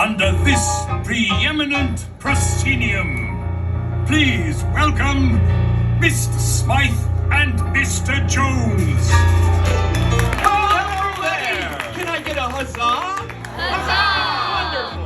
Under this preeminent proscenium, please welcome Mr. Smythe and Mr. Jones. Hello there! Can I get a huzzah? Huzzah! Wonderful!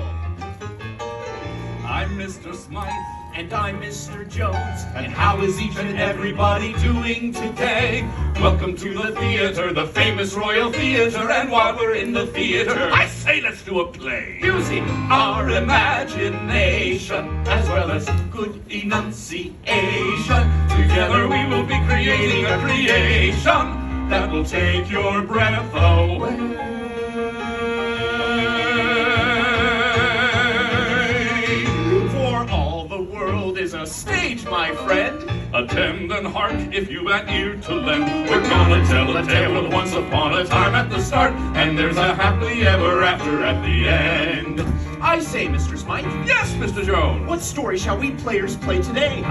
I'm Mr. Smythe. And I'm Mr. Jones. And how is each and everybody doing today? Welcome to the theater, the famous Royal Theater. And while we're in the theater, I say let's do a play. using our imagination as well as good enunciation, together we will be creating a creation that will take your breath away. For all the world is a stage, my friend. Attend and hark if you've an ear to lend. We're gonna tell a tale of once upon a time at the start, and there's a happily ever after at the end. I say, Mr. Smythe. Yes, Mr. Jones. What story shall we players play today?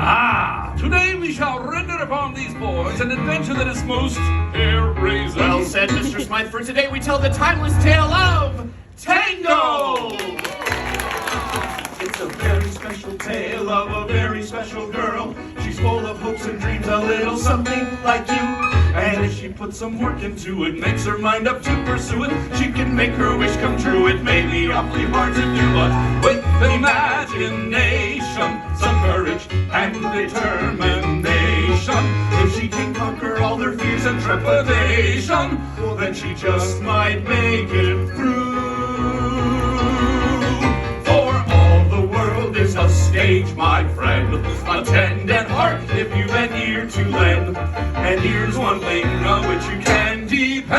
Today we shall render upon these boys an adventure that is most hair-raising. Well said, Mr. Smythe. For today we tell the timeless tale of Tangled! It's a very special tale of a very special girl. She's full of hopes and dreams, a little something like you. And if she puts some work into it, makes her mind up to pursue it, she can make her wish come true. It may be awfully hard to do, but with imagination, some courage and determination, if she can conquer all her fears and trepidation, well then she just might make it through. Is a stage, my friend. Attend and hark if you've an ear to lend. And here's one thing on which you can depend.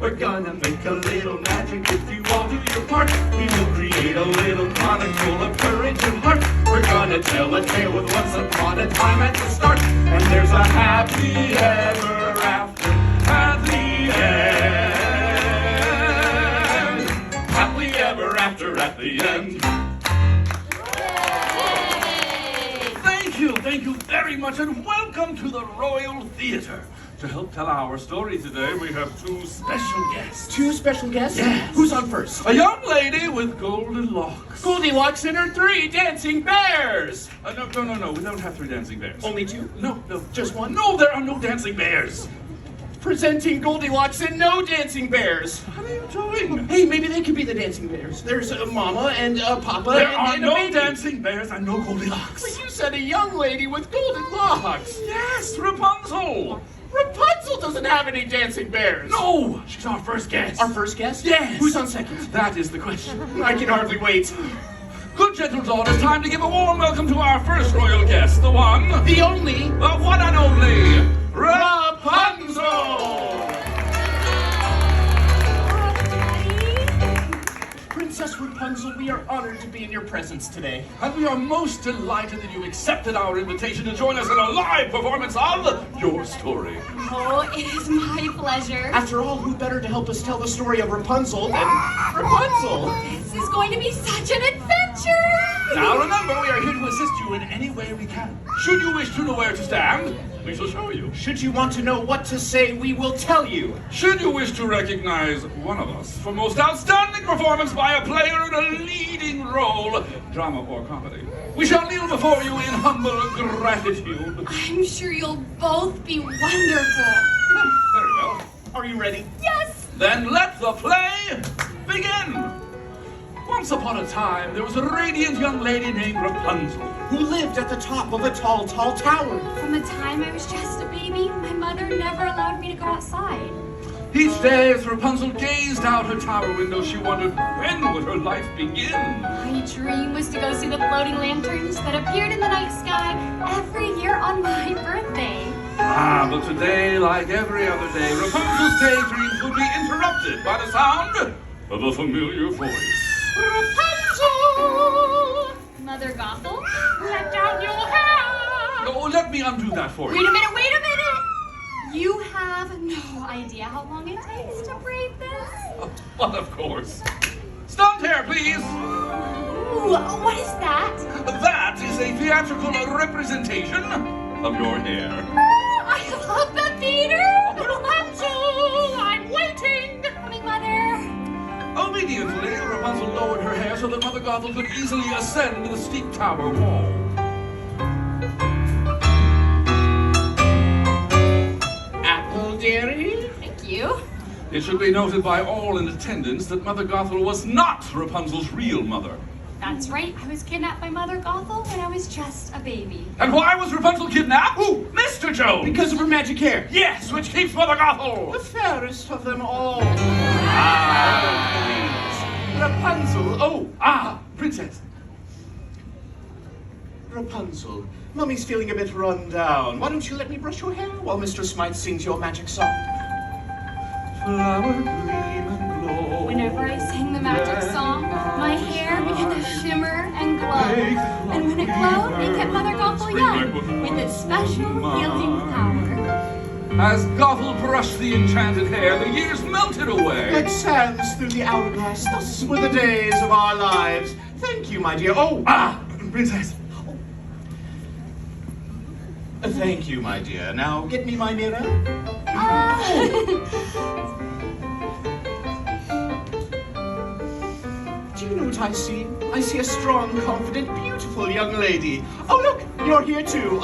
We're gonna make a little magic if you all do your part. We will create a little chronicle of courage and heart. We're gonna tell a tale with once upon a time at the start. And there's a happy ever after at the end. After at the end. Thank you very much, and welcome to the Royal Theater. To help tell our story today, we have two special guests. Two special guests? Yes. Who's on first? A young lady with golden locks. Goldilocks and her three dancing bears! No, we don't have three dancing bears. Only two? No. Just one? No, there are no dancing bears. Presenting Goldilocks and no dancing bears. What are you doing? Hey, maybe they could be the dancing bears. There's a mama and a papa There and, are and no a baby. dancing bears and no Goldilocks. But you said a young lady with golden locks. Yes, Rapunzel. Rapunzel doesn't have any dancing bears. No, she's our first guest. Our first guest? Yes. Who's on second? That is the question. I can hardly wait. Good gentle dawn, it's time to give a warm welcome to our first royal guest, the one, The only the one and only, Rapunzel! Princess Rapunzel, we are honored to be in your presence today. And we are most delighted that you accepted our invitation to join us in a live performance of your story. Oh, it is my pleasure. After all, who better to help us tell the story of Rapunzel than Rapunzel? This is going to be such an adventure. Now remember, we are here to assist you in any way we can. Should you wish to know where to stand, we shall show you. Should you want to know what to say, we will tell you. Should you wish to recognize one of us for most outstanding performance by a player in a leading role, drama or comedy, we shall kneel before you in humble gratitude. I'm sure you'll both be wonderful. Very well. Are you ready? Yes. Then let the play begin. Once upon a time, there was a radiant young lady named Rapunzel. Who lived at the top of a tall, tall tower. From the time I was just a baby, my mother never allowed me to go outside. Each day, as Rapunzel gazed out her tower window, she wondered, when would her life begin? My dream was to go see the floating lanterns that appeared in the night sky every year on my birthday. But today, like every other day, Rapunzel's daydreams would be interrupted by the sound of a familiar voice. Rapunzel! Mother Gothel, let down your hair! Oh, let me undo that for you. Wait a minute! You have no idea how long it takes to braid this. But of course. Stunt hair, please. Ooh, what is that? That is a theatrical representation of your hair. I love the theater! Rapunzel, I'm waiting! Coming, Mother. Oh, be Obediently, Rapunzel lowered her hair so that Mother Gothel could easily ascend the steep tower wall. Apple, dearie? Thank you. It should be noted by all in attendance that Mother Gothel was not Rapunzel's real mother. That's right. I was kidnapped by Mother Gothel when I was just a baby. And why was Rapunzel kidnapped? Ooh, Mr. Jones! Because of her magic hair. Yes, which keeps Mother Gothel! The fairest of them all. Ah, Rapunzel. Princess. Rapunzel, Mummy's feeling a bit run down. Why don't you let me brush your hair while Mr. Smythe sings your magic song? Flower gleam and glow. Whenever I sing the magic song, my hair began to shimmer and glow. And when it glowed, it kept Mother Gothel young with its special healing power. As Gothel brushed the enchanted hair, the years melted away. Like sands through the hourglass, thus were the days of our lives. Thank you, my dear. Princess. Thank you, my dear. Now, get me my mirror. Do you know what I see? I see a strong, confident, beautiful young lady. Oh, look, you're here too.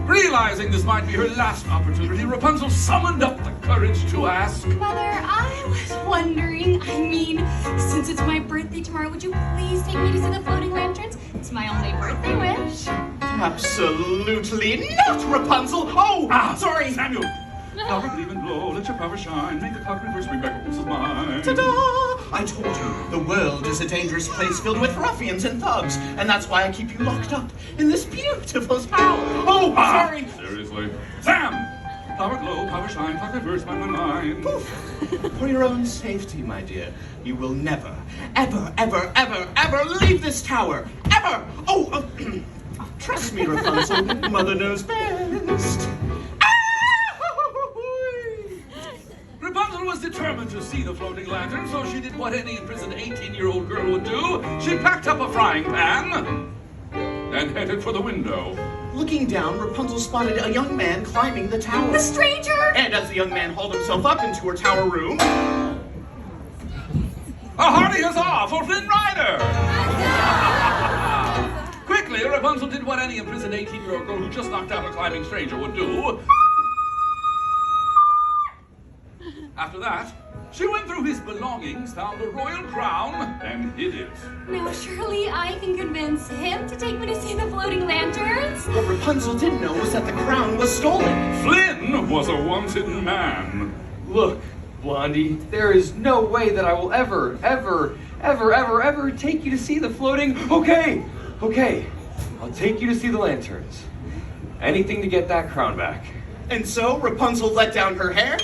Realizing this might be her last opportunity, Rapunzel summoned up the courage to ask, Mother, I was wondering, since it's my birthday tomorrow, would you please take me to see the floating lanterns? It's my only birthday wish. Absolutely not, Rapunzel. Sorry. Samuel! Power gleam and glow, let your power shine, make the clock reverse, bring back what was mine. Ta-da! I told you, the world is a dangerous place filled with ruffians and thugs, and that's why I keep you locked up in this beautiful tower. Sorry. Seriously. Sam! Power glow, power shine, clock reverse, mine. For your own safety, my dear, you will never, ever, ever, ever, ever leave this tower. Ever! Trust me, Rapunzel, Mother knows best. Rapunzel was determined to see the floating lantern, so she did what any imprisoned 18-year-old girl would do. She packed up a frying pan and headed for the window. Looking down, Rapunzel spotted a young man climbing the tower. The stranger! And as the young man hauled himself up into her tower room... A hearty huzzah for Flynn Rider! Quickly, Rapunzel did what any imprisoned 18-year-old girl who just knocked out a climbing stranger would do. After that, she went through his belongings, found a royal crown, and hid it. Now, surely I can convince him to take me to see the floating lanterns. What Rapunzel didn't know was that the crown was stolen. Flynn was a wanted man. Look, Blondie, there is no way that I will ever take you to see the floating... Okay, I'll take you to see the lanterns. Anything to get that crown back. And so Rapunzel let down her hair,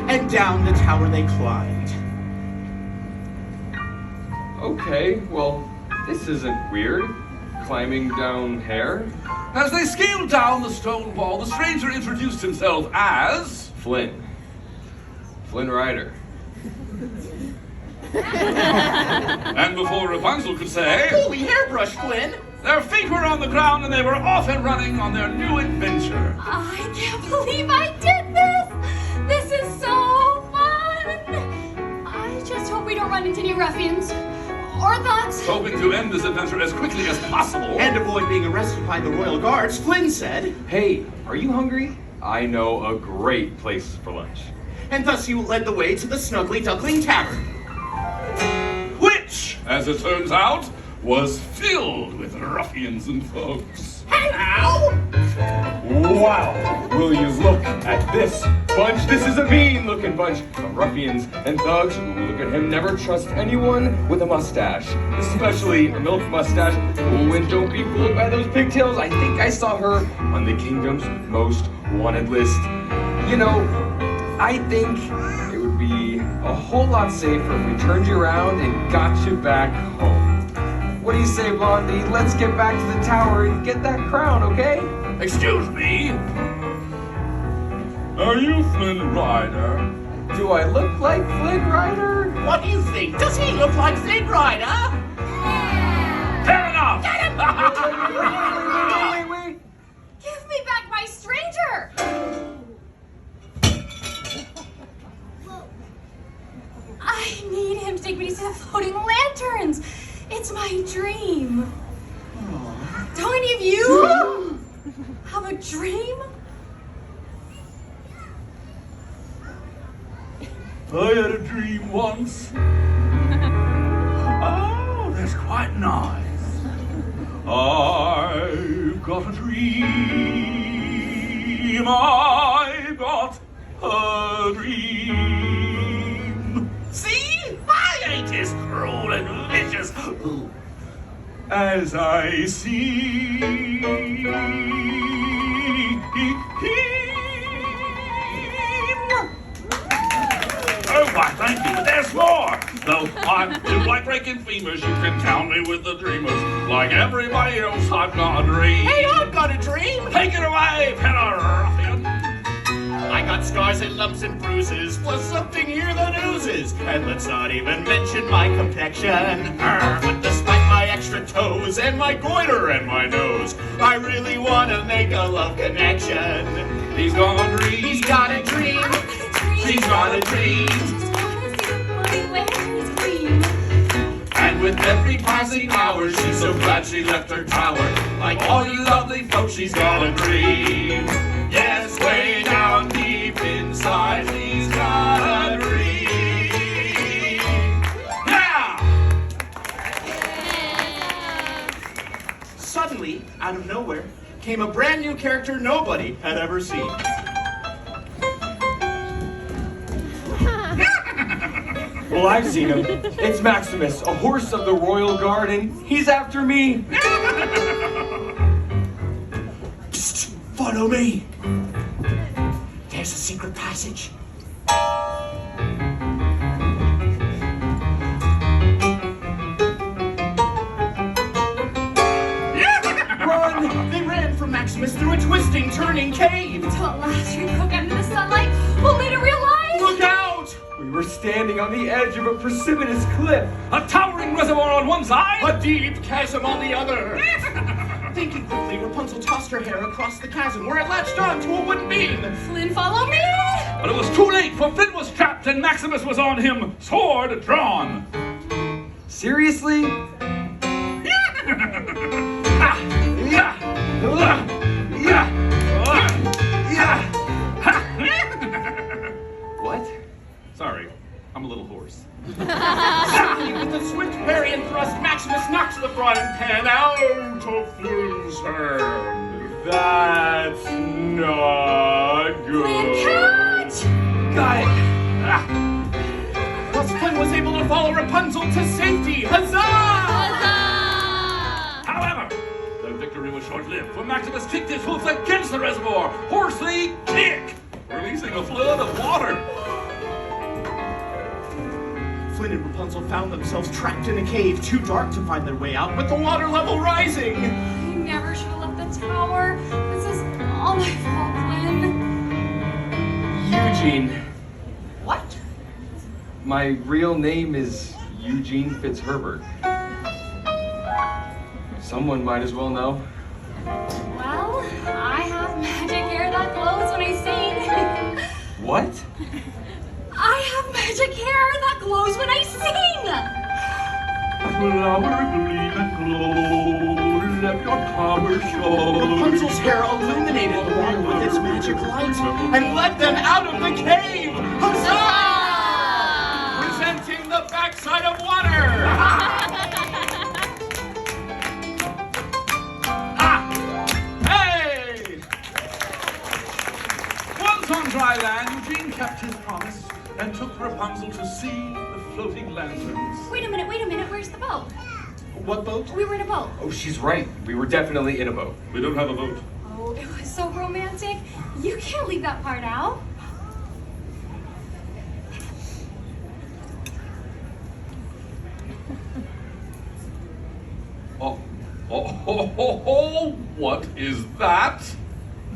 and down the tower they climbed. Okay, well, this isn't weird. Climbing down hair. As they scaled down the stone wall, the stranger introduced himself as... Flynn Rider. And before Rapunzel could say... Holy hairbrush, Flynn! Their feet were on the ground and they were off and running on their new adventure. I can't believe I did this! This is so fun! I just hope we don't run into any ruffians or thugs. Hoping to end this adventure as quickly as possible. And avoid being arrested by the royal guards, Flynn said. Hey, are you hungry? I know a great place for lunch. And thus he led the way to the Snuggly Duckling Tavern. Which, as it turns out, was filled with ruffians and thugs. Ow! Wow! Will you look at this bunch? This is a mean-looking bunch of ruffians and thugs. Ooh, look at him. Never trust anyone with a mustache, especially a milk mustache. Ooh, and don't be fooled by those pigtails. I think I saw her on the kingdom's most wanted list. You know, I think it would be a whole lot safer if we turned you around and got you back home. What do you say, Blondie? Let's get back to the tower and get that crown, okay? Excuse me? Are you Flynn Rider? Do I look like Flynn Rider? What do you think? Does he look like Flynn Rider? Fair enough! Wait. Give me back my stranger! I need him to take me to see the floating lanterns. It's my dream. Don't any of you have a dream? I had a dream once. Oh, that's quite nice. I've got a dream. I've got a dream. See? I ain't as cruel and vicious as I seem. Oh, why, thank you, but there's more. Though I do like breaking femurs, you can count me with the dreamers. Like everybody else, I've got a dream. Hey, I've got a dream. Take it away, Pillar Ruffian. I got scars and lumps and bruises, plus something here that oozes. And let's not even mention my complexion. But despite my extra toes and my goiter and my nose, I really want to make a love connection. He's got a dream. He's got a dream. She's got a dream. Just wanna see the floating lanterns gleam. And with every passing hour, she's so glad she left her tower. Like all you lovely folks, she's got a dream. Yes, way down deep inside, she's got a dream. Yeah! Suddenly, out of nowhere, came a brand new character nobody had ever seen. Well, I've seen him. It's Maximus, a horse of the royal guard, and he's after me. Psst, follow me. There's a secret passage. Run! They ran from Maximus through a twisting, turning cave. Till at last we broke out into the sunlight, only to realize. Look out! We were standing on the edge of a precipitous cliff. A towering reservoir on one side. A deep chasm on the other. Thinking quickly, Rapunzel tossed her hair across the chasm where it latched on to a wooden beam. Flynn, follow me! But it was too late, for Flynn was trapped and Maximus was on him, sword drawn. Seriously? What? Sorry, I'm a little hoarse. Suddenly, with a swift parry and thrust, Maximus knocks the frying pan out of Flynn's hand. That's not Flynn, good. catch! Got it. Thus Flynn was able to follow Rapunzel to safety. Huzzah! However, the victory was short-lived, for Maximus kicked his hoof against the reservoir. Hoarsely kick, releasing a flood of water. Flynn and Rapunzel found themselves trapped in a cave, too dark to find their way out, with the water level rising. I never should have left the tower. This is all my fault, Flynn. Eugene. What? My real name is Eugene Fitzherbert. Someone might as well know. Well, I have magic hair that glows when I sing. What? I have magic hair that glows when I sing. Flower gleam and glow, let your power show. Rapunzel's hair illuminated the water with its magic light and led them out of the cave. Huzzah! Presenting the backside of water. Hey! Once on dry land, Eugene kept his promise and took Rapunzel to see the floating lanterns. Wait a minute, where's the boat? What boat? We were in a boat. Oh, she's right. We were definitely in a boat. We don't have a boat. Oh, it was so romantic. You can't leave that part out. Oh, what is that?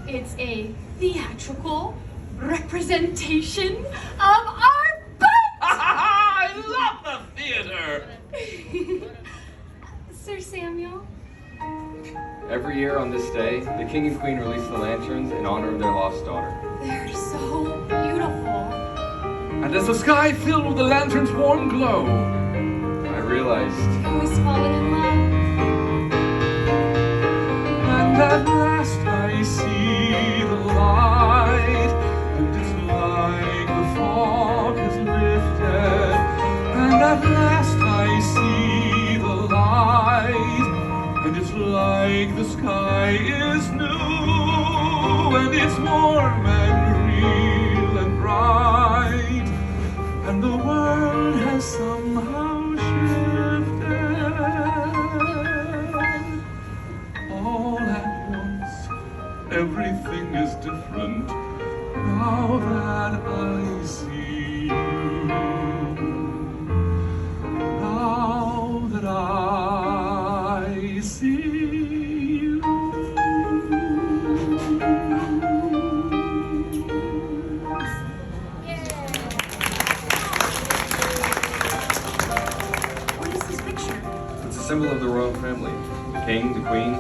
It's a theatrical representation of our boat! I love the theater! Sir Samuel? Every year on this day, the king and queen release the lanterns in honor of their lost daughter. They're so beautiful. And as the sky filled with the lantern's warm glow, I realized. Who is falling in love? and at last I see the light, and it's like the fog has lifted. And at last I see the light, and it's like the sky is new, and it's warm and real and bright, and the world has somehow shifted. All at once, everything is different now that I see you. Now that I see you. What is this picture? It's a symbol of the royal family. The king, the queen,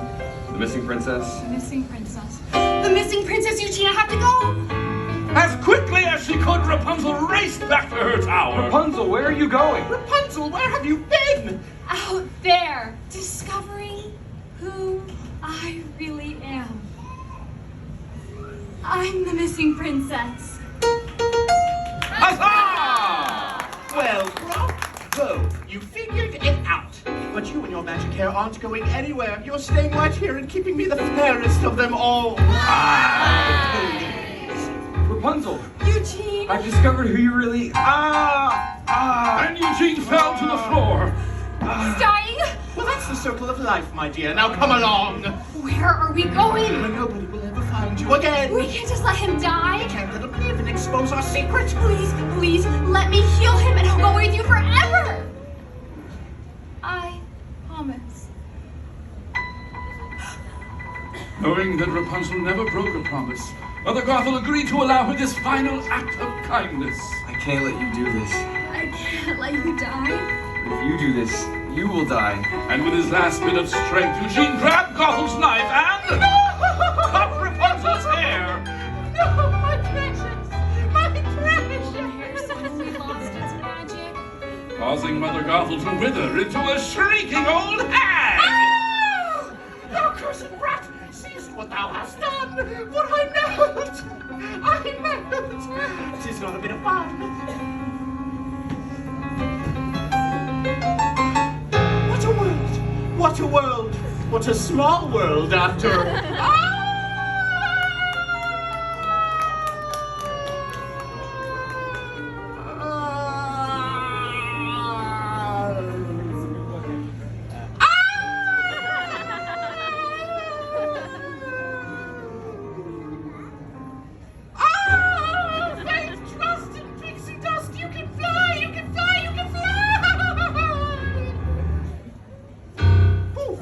the missing princess. The missing princess. The missing princess, Eugene, I have to go! As quickly as she could, Rapunzel raced back to her tower. Rapunzel, where are you going? Rapunzel, where have you been? Out there, discovering who I really am. I'm the missing princess. Huzzah! Well, bravo! You figured it out. But you and your magic hair aren't going anywhere. You're staying right here and keeping me the fairest of them all. Rapunzel, Eugene! I've discovered who you really. And Eugene fell to the floor. He's dying! Well, that's the circle of life, my dear. Now come along. Where are we going? Where nobody will ever find you again. We can't just let him We die. can't let him live and expose our secret. Please, please, let me heal him and I'll go with you forever! I promise. Knowing that Rapunzel never broke a promise, Mother Gothel agreed to allow her this final act of kindness. I can't let you do this. I can't let you die. If you do this, you will die. And with his last bit of strength, Eugene grabbed Gothel's knife and cut Rapunzel's hair. No, my precious. My precious. Hair suddenly lost its magic. Causing Mother Gothel to wither into a shrieking old hag. Ah! Thou cursed rat! Seest what thou hast done! What I melt! I melt! 'Tis not a bit of fun. What a world! What a world! What a small world after. Faith, trust in pixie dust! You can fly! You can fly! You can fly! Poof.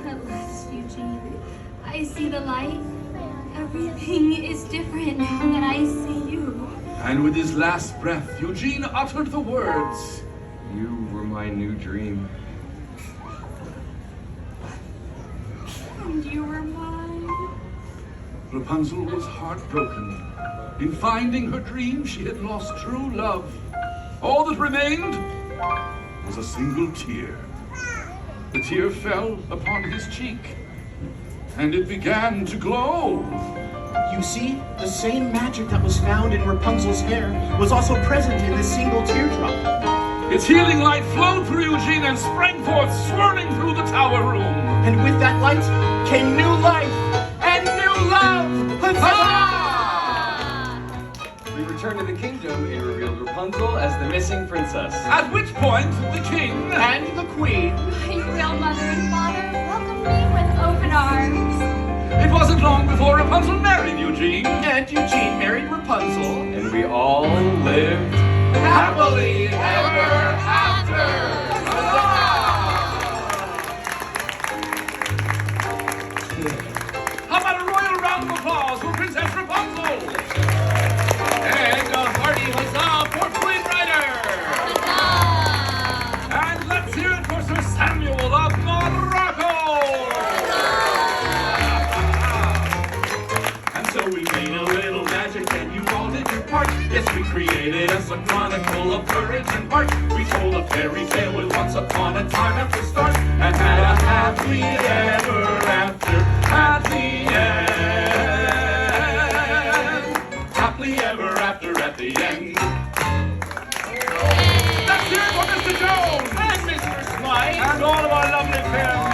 At last, Eugene, I see the light. Everything is different now that I see you. And with his last breath, Eugene uttered the words. You were my new dream. And you were mine. Rapunzel was heartbroken. In finding her dream, she had lost true love. All that remained was a single tear. The tear fell upon his cheek, and it began to glow. You see, the same magic that was found in Rapunzel's hair was also present in this single teardrop. Its healing light flowed through Eugene and sprang forth, swirling through the tower room. And with that light came new life and new love! Huzzah! We returned to the kingdom and revealed Rapunzel as the missing princess. At which point, the king And the queen. My real mother and father welcomed me with open arms. It wasn't long before Rapunzel married Eugene. And Eugene married Rapunzel. And we all lived Happily ever after! How about a royal round of applause for Princess Rapunzel? And a hearty huzzah for Queen Rider! And let's hear it for Sir Samuel of Morocco! And so we made a little magic and you all did your part. narrated as a chronicle of courage and art. We told a fairy tale with once upon a time at the start, and had a happy ever after.